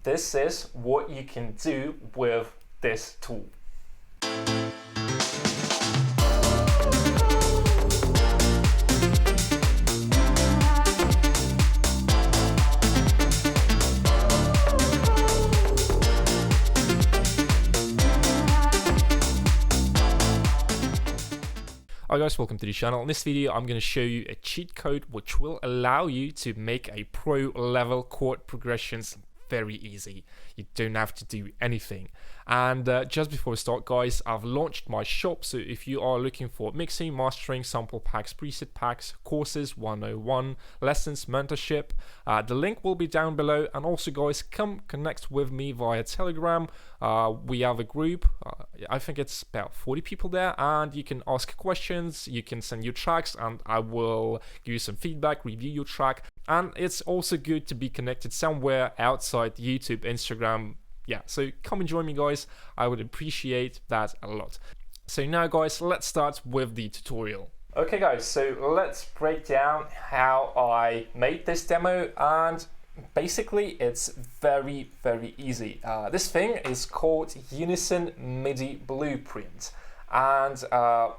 this is what you can do with this tool. Hi guys, welcome to the channel. In this video I'm going to show you a cheat code which will allow you to make a pro level chord progressions very easy. You don't have to do anything. And just before we start guys, I've launched my shop, so if you are looking for mixing, mastering, sample packs, preset packs, courses 101, lessons, mentorship, the link will be down below. And also guys, come connect with me via Telegram. We have a group, I think it's about 40 people there, and you can ask questions, you can send your tracks and I will give you some feedback, review your track. And it's also good to be connected somewhere outside YouTube, Instagram. Yeah, so come and join me guys, I would appreciate that a lot. So now guys, let's start with the tutorial. Okay guys, so let's break down how I made this demo, and basically it's very easy. This thing is called Unison MIDI Blueprint. And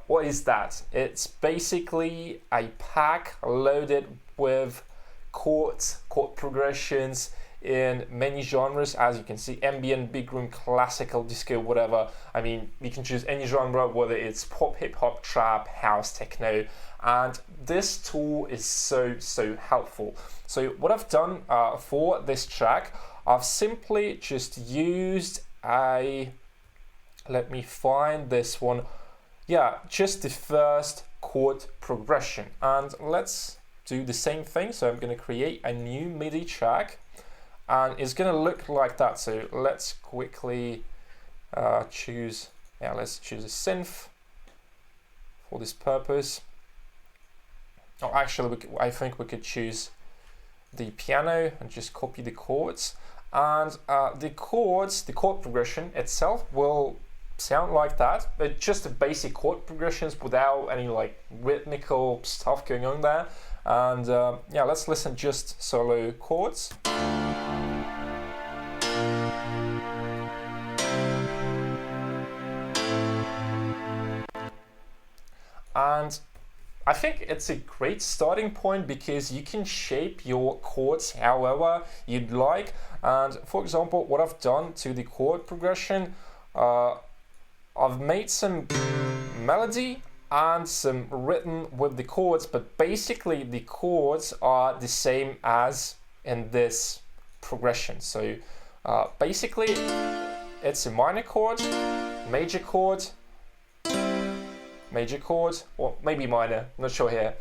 what is that? It's basically a pack loaded with chords, chord progressions in many genres, as you can see: ambient, big room, classical, disco, whatever. I mean, you can choose any genre, whether it's pop, hip hop, trap, house, techno, and this tool is so helpful. So what I've done for this track, I've simply just used let me find this one. Yeah, just the first chord progression, and let's do the same thing. So I'm going to create a new MIDI track, and it's going to look like that. So let's quickly choose a synth for this purpose. Oh, actually, I think we could choose the piano and just copy the chords. And the chord progression itself will sound like that. It's just the basic chord progressions without any like rhythmical stuff going on there. And yeah, let's listen just solo chords. And I think it's a great starting point because you can shape your chords however you'd like. And for example, what I've done to the chord progression, I've made some melody and some rhythm with the chords, but basically the chords are the same as in this progression. So basically it's a minor chord, major chord, major chord, or maybe minor, I'm not sure here,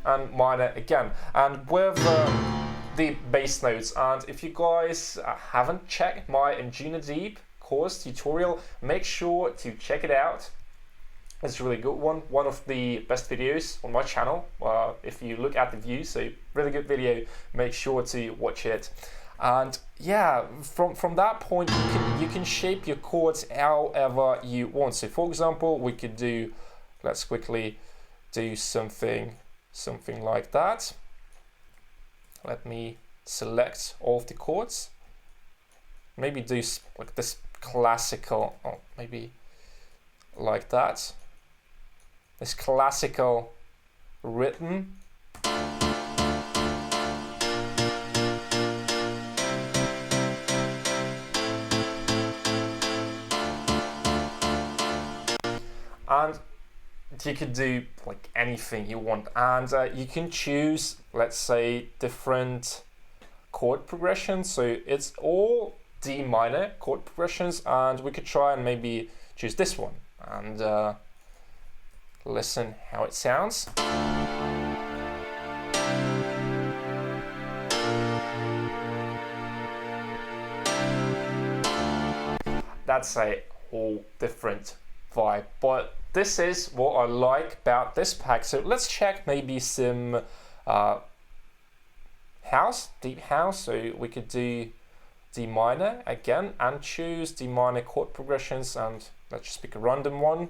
and minor again, and with the bass notes. And if you guys haven't checked my Ingenia Deep course tutorial, make sure to check it out. It's a really good one of the best videos on my channel. If you look at the views, so really good video, make sure to watch it. And yeah, from that point you can shape your chords however you want. So for example, we could do, let's quickly do something like that. Let me select all of the chords, maybe do like this classical, or maybe like that, this classical rhythm. And you could do like anything you want, and you can choose, let's say, different chord progressions. So it's all D minor chord progressions, and we could try and maybe choose this one and listen how it sounds. That's a whole different vibe, but this is what I like about this pack. So let's check maybe some house, deep house. So we could do D minor again and choose D minor chord progressions, and let's just pick a random one.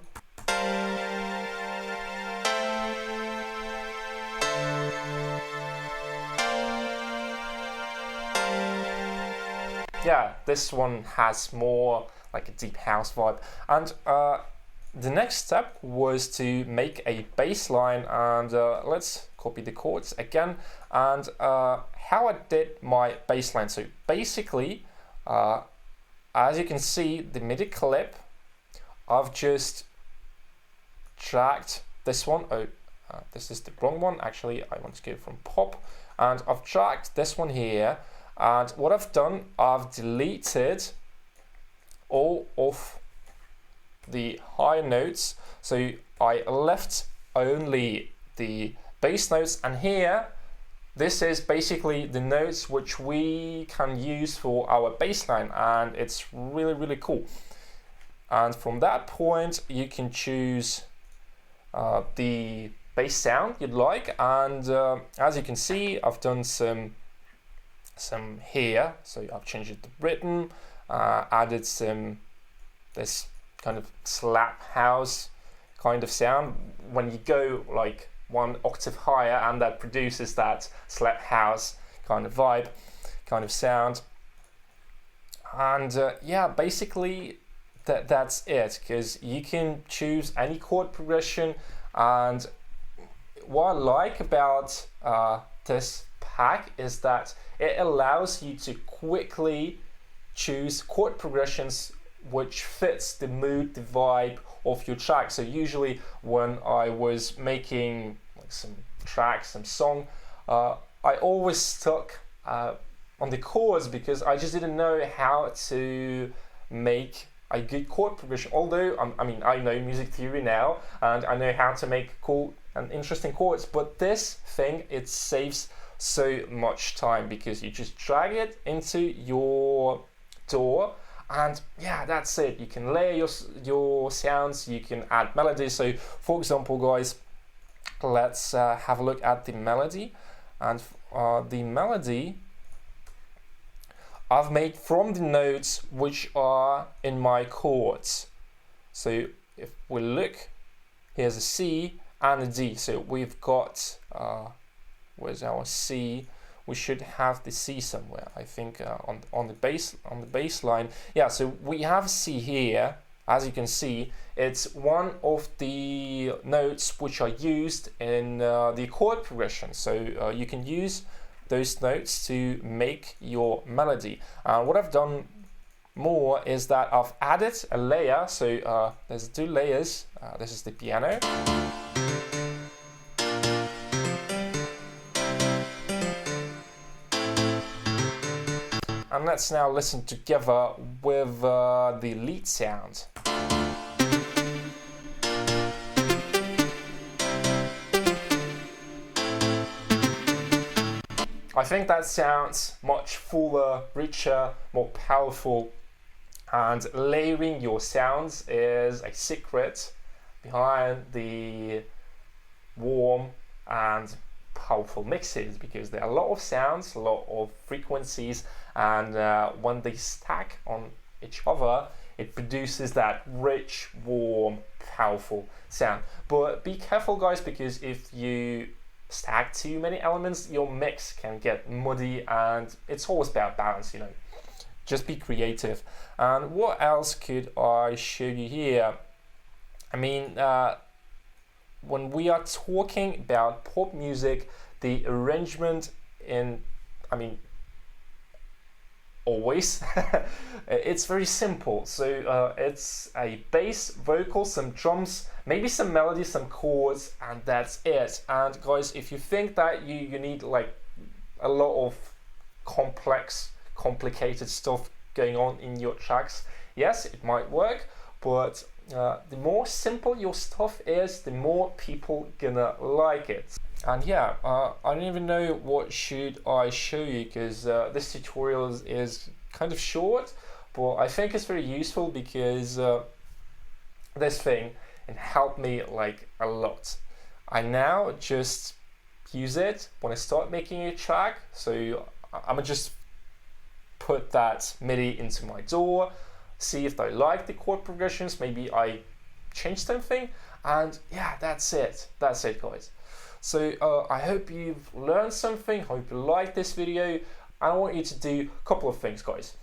yeah, this one has more like a deep house vibe. And the next step was to make a bass line, and let's copy the chords again. And how I did my bass line. So basically, as you can see, the MIDI clip, I've just dragged this one. Oh, this is the wrong one. Actually, I want to go from pop, and I've dragged this one here. And what I've done, I've deleted all of the high notes, so I left only the bass notes, and here this is basically the notes which we can use for our bass line, and it's really cool. And from that point you can choose the bass sound you'd like, and as you can see, I've done some here, so I've changed the rhythm, added this kind of slap house kind of sound when you go like one octave higher, and that produces that slap house kind of vibe, kind of sound. And yeah, basically that's it, because you can choose any chord progression. And what I like about this pack is that it allows you to quickly choose chord progressions which fits the mood, the vibe of your track. So usually when I was making like some tracks, some song, I always stuck on the chords because I just didn't know how to make a good chord progression. Although I mean, I know music theory now and I know how to make cool and interesting chords, but this thing, it saves so much time because you just drag it into your DAW. And yeah, that's it. You can layer your sounds, you can add melodies. So for example, guys, let's have a look at the melody. And the melody I've made from the notes which are in my chords. So if we look, here's a C and a D. So we've got, where's our C? We should have the C somewhere, I think, on the bass line. Yeah, so we have C here. As you can see, it's one of the notes which are used in the chord progression. So you can use those notes to make your melody. What I've done more is that I've added a layer. So there's two layers. This is the piano. And let's now listen together with the lead sound. I think that sounds much fuller, richer, more powerful, and layering your sounds is a secret behind the warm and powerful mixes, because there are a lot of sounds, a lot of frequencies, and when they stack on each other, it produces that rich, warm, powerful sound. But be careful, guys, because if you stack too many elements, your mix can get muddy, and it's always about balance, you know. Just be creative. And what else could I show you here? I mean, when we are talking about pop music, the arrangement always, it's very simple. So it's a bass, vocal, some drums, maybe some melody, some chords, and that's it. And guys, if you think that you need like a lot of complicated stuff going on in your tracks, yes, it might work, but the more simple your stuff is, the more people gonna like it. And yeah, I don't even know what should I show you, because this tutorial is kind of short, but I think it's very useful because this thing, it helped me like a lot. I now just use it when I start making a track. So I'm gonna just put that MIDI into my DAW, see if I like the chord progressions, maybe I change something, and yeah, that's it, guys. So I hope you've learned something, hope you liked this video, and I want you to do a couple of things, guys.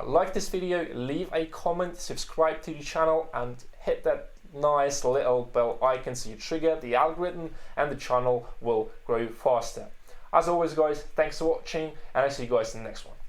Like this video, leave a comment, subscribe to the channel, and hit that nice little bell icon so you trigger the algorithm and the channel will grow faster. As always, guys, thanks for watching, and I'll see you guys in the next one.